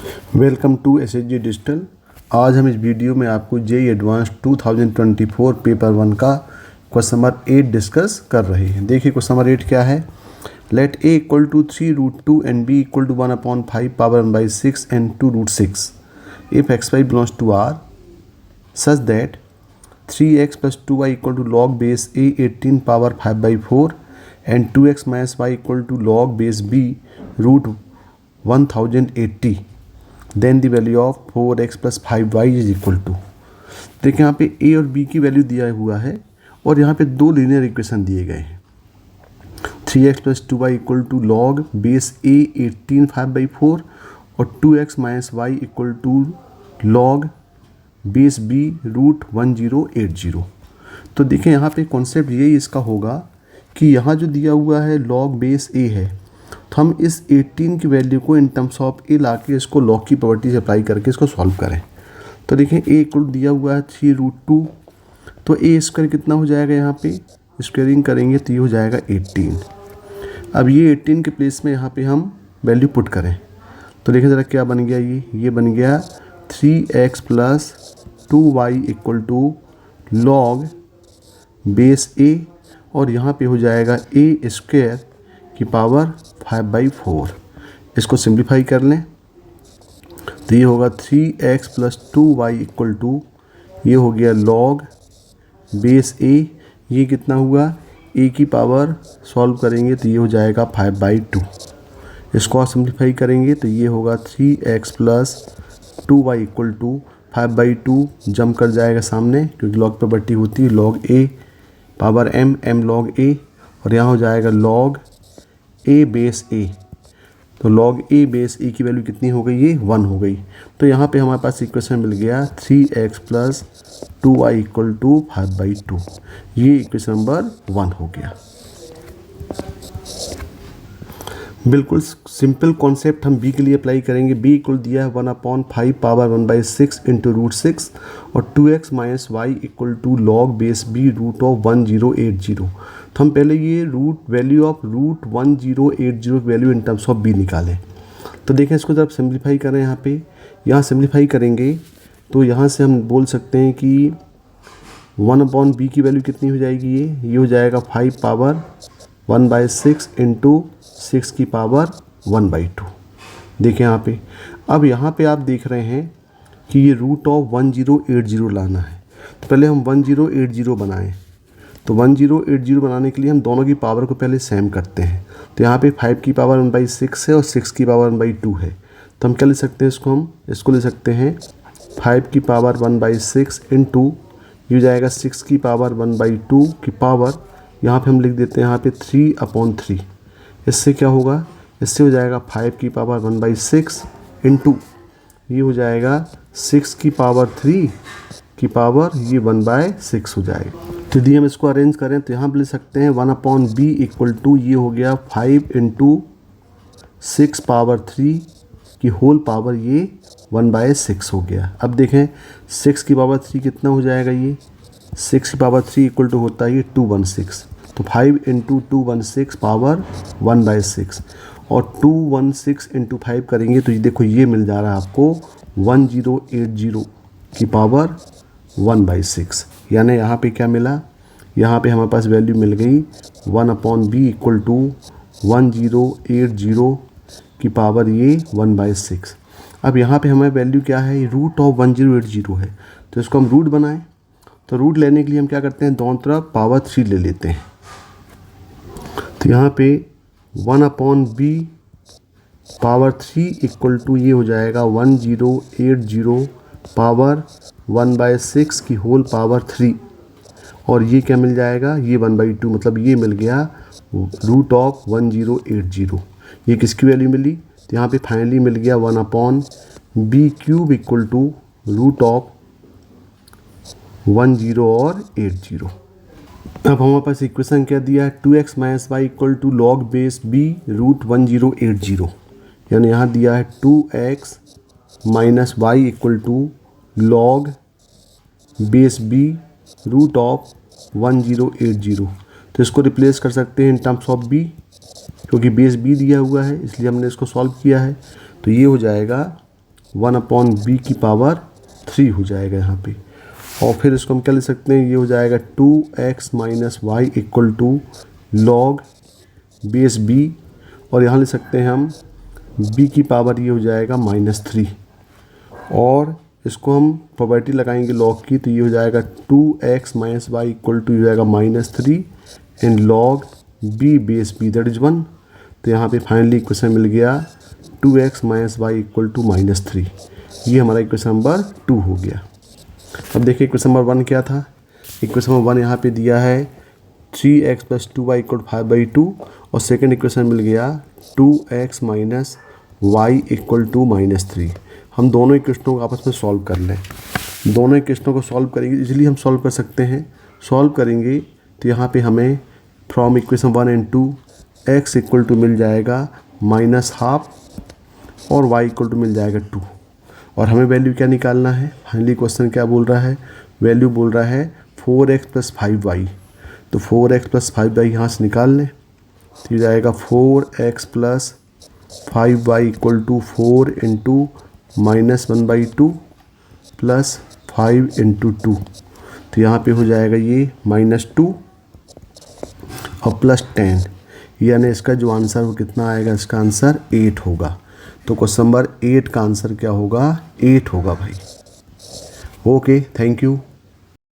Welcome to SHG digital. आज हम इस वीडियो में आपको जेईई एडवांस 2024 पेपर 1 का क्वेश्चन नंबर 8 डिस्कस कर रहे हैं। देखिए क्वेश्चन नंबर 8 क्या है। Let A equal to 3√2 and B equal to 1/5 power 1/6 and 2√6 if X Y belongs to R such that 3x plus 2y equal to log base a 18 power 5/4 and 2x minus y equal to log base b root 1080 then the value of 4x plus 5y is equal to. देखिए यहाँ पे a और b की value दिया हुआ है और यहाँ पे दो लीनियर इक्वेशन दिए गए हैं। 3x plus 2y equal to log base a 18 5/4 और 2x minus Y equal to log base b root 1080। तो देखें यहाँ पे कॉन्सेप्ट यही इसका होगा कि यहाँ जो दिया हुआ है लॉग बेस a है, तो हम इस 18 की वैल्यू को इन टर्म्स ऑफ a ला के इसको लॉग की प्रॉपर्टी से अप्लाई करके इसको सॉल्व करें। तो देखें a इक्वल दिया हुआ है 3√2, तो a स्क्वायर कितना हो जाएगा, यहाँ पे स्क्वायरिंग करेंगे तो ये हो जाएगा 18। अब ये 18 के प्लेस में यहाँ पे हम वैल्यू पुट करें तो देखें ज़रा क्या बन गया। ये बन गया 3x plus 2y equal to log base a और यहाँ पे हो जाएगा a स्क्वायर की पावर 5/4। इसको सिंप्लीफाई कर लें तो ये होगा 3x plus 2y equal to ये हो गया लॉग बेस a। ये कितना हुआ, a की पावर सॉल्व करेंगे तो ये हो जाएगा 5/2। इसको और सिंप्लीफाई करेंगे तो ये होगा 3x plus 2y equal to 5/2 जम कर जाएगा सामने क्योंकि लॉग प्रॉपर्टी होती है log a power m log a और यहाँ हो जाएगा लॉग a बेस a। तो लॉग a बेस a की वैल्यू कितनी हो गई, ये 1 हो गई। तो यहाँ पे हमारे पास इक्वेशन मिल गया 3x plus 2y equal to 5/2। ये इक्वेशन नंबर 1 हो गया। बिल्कुल सिंपल कॉन्सेप्ट हम b के लिए अप्लाई करेंगे। b इक्वल दिया है 1/5 पावर 1/6 इंटू रूट 6 और 2x minus Y equal to log base b root of 1080। तो हम पहले ये value of root 1080 value in terms of b निकालें। तो देखें इसको जब सिंप्लीफाई करें यहाँ सिंप्लीफाई करेंगे तो यहाँ से हम बोल सकते हैं कि 1/b की वैल्यू कितनी हो जाएगी, ये हो जाएगा 5 पावर 1/6 इंटू 6 की पावर 1/2। देखें अब यहाँ पे आप देख रहे हैं कि ये रूट ऑफ 1080 लाना है। तो पहले हम 1080 बनाएं। तो 1080 बनाने के लिए हम दोनों की पावर को पहले सेम करते हैं। तो यहाँ पे 5 की पावर 1/6 है और 6 की पावर 1/2 है। तो हम क्या ले सकते हैं, इसको ले सकते हैं 5 की पावर 1/6 इंटू ये हो जाएगा 6 की पावर 1/2 की पावर, यहाँ पे हम लिख देते हैं यहाँ पे 3/3। इससे क्या होगा, इससे हो जाएगा 5 की पावर 1/6 इंटू ये हो जाएगा 6 की पावर 3 की पावर ये 1/6 हो जाएगा। तो यदि हम इसको अरेंज करें तो यहाँ पे ले सकते हैं 1/b इक्वल टू ये हो गया 5 इंटू 6 पावर 3 की होल पावर ये 1/6 हो गया। अब देखें 6 की पावर 3 कितना हो जाएगा, ये 6 की पावर 3 इक्वल टू होता है ये 216। तो 5 इंटू 216 पावर 1/6 और 216 इंटू 5 करेंगे तो ये देखो ये मिल जा रहा है आपको 1080 की पावर 1/6। यानी यहाँ पे क्या मिला, यहाँ पे हमारे पास वैल्यू मिल गई 1/b इक्वल टू 1080 की पावर ये 1/6। अब यहाँ पे हमारी वैल्यू क्या है, रूट ऑफ 1080 है। तो इसको हम रूट बनाएं तो रूट लेने के लिए हम क्या करते हैं, दोनों तरफ पावर 3 ले लेते हैं। तो यहाँ पे 1/b पावर 3 इक्वल टू ये हो जाएगा 1080 पावर 1/6 की होल पावर 3 और ये क्या मिल जाएगा, ये 1/2 मतलब ये मिल गया रूट ऑफ 1080। ये किसकी वैल्यू मिली, तो यहाँ पे फाइनली मिल गया 1/b cube equal to root of 10 और 80। अब हमारे पास इक्वेशन क्या दिया है, 2x minus Y equal to log base b root 1080। यानी यहाँ दिया है 2x minus Y equal to log base b root of 1080। तो इसको रिप्लेस कर सकते हैं इन टर्म्स ऑफ b, क्योंकि बेस b दिया हुआ है इसलिए हमने इसको सॉल्व किया है। तो ये हो जाएगा 1/b की पावर 3 हो जाएगा यहाँ पे। और फिर इसको हम क्या लिख सकते हैं, ये हो जाएगा 2x minus Y equal to log base b, और यहाँ लिख सकते हैं हम b की पावर ये हो जाएगा -3, और इसको हम प्रॉपर्टी लगाएंगे लॉग की, तो ये हो जाएगा 2x minus Y equal to हो जाएगा -3 इन log b base b that is 1। तो यहाँ पे फाइनली इक्वेशन मिल गया 2x minus Y equal to -3। ये हमारा इक्वेशन नंबर 2 हो गया। अब देखिए इक्वेशन नंबर 1 क्या था। इक्वेशन नंबर 1 यहाँ पे दिया है 3x प्लस 2y इक्वल 5/2, और सेकेंड इक्वेशन मिल गया 2x minus Y equal to -3। हम दोनों इक्वेशनों को आपस में सॉल्व कर लें। दोनों इक्वेशनों को सॉल्व करेंगे, इजीली हम सॉल्व कर सकते हैं। सॉल्व करेंगे तो यहाँ पे हमें from equation 1 and 2 x equal to मिल जाएगा -12 और y इक्वल टू मिल जाएगा 2, और हमें वैल्यू क्या निकालना है। फाइनली क्वेश्चन क्या बोल रहा है, वैल्यू बोल रहा है 4x प्लस 5y। तो 4x प्लस 5y यहाँ से निकाल लें, तो ये जाएगा 4x plus 5y equal to 4 into -1/2 plus 5 into 2। तो यहाँ पे हो जाएगा ये -2 और प्लस 10, यानी इसका जो आंसर वो कितना आएगा, इसका आंसर 8 होगा। तो क्वेश्चन नंबर 8 का आंसर क्या होगा, 8 होगा भाई। Okay, thank you.